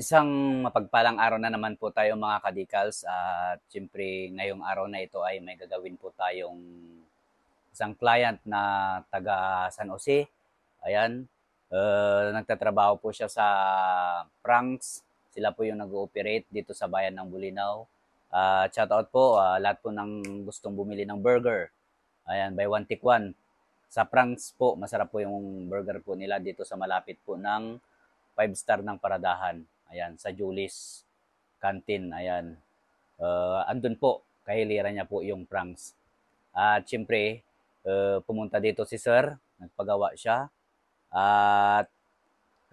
Isang mapagpalang araw na naman po tayo mga kadikals at siyempre ngayong araw na ito ay may gagawin po tayong isang client na taga San Jose. Ayan, nagtatrabaho po siya sa Pranks. Sila po yung nag-ooperate dito sa bayan ng Bulinaw. Shoutout po, lahat po ng gustong bumili ng burger. Ayan, buy one take one. Sa Pranks po, masarap po yung burger po nila dito sa malapit po ng 5 star ng Paradahan. Ayan, sa Julis Canteen. Ayan. Andun po, kahiliran niya po yung pranks. At siyempre, pumunta dito si Sir, nagpagawa siya. At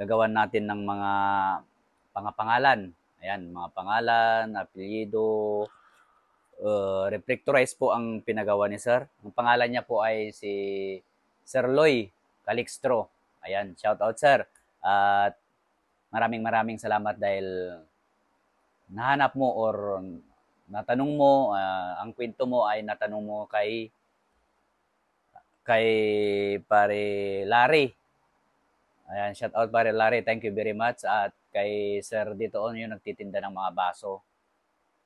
gagawan natin ng mga pangapangalan. Ayan, mga pangalan, apelyido, reflectorize po ang pinagawa ni Sir. Ang pangalan niya po ay si Sir Loy Calixtro. Ayan, shout out Sir. At maraming salamat dahil nahanap mo or natanong mo, ang kwento mo ay natanong mo kay pare Larry. Ayan, shout out pare Larry, thank you very much. At kay Sir dito on yung nagtitinda ng mga baso,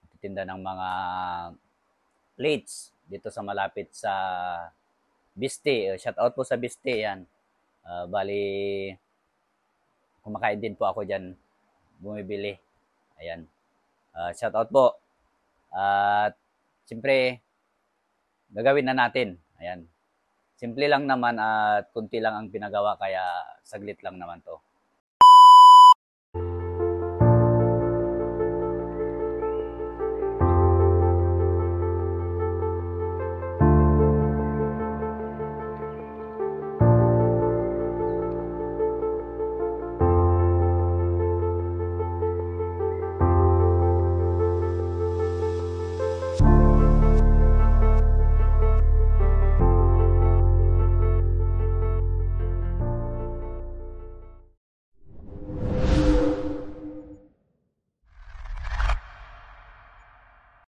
nagtitinda ng mga plates dito sa malapit sa Biste. Shout out po sa Biste yan. Bali, kumakain din po ako dyan, bumibili. Ayan. Shout out po. At siyempre, gagawin na natin. Ayan. Simple lang naman at kunti lang ang pinagawa kaya saglit lang naman to.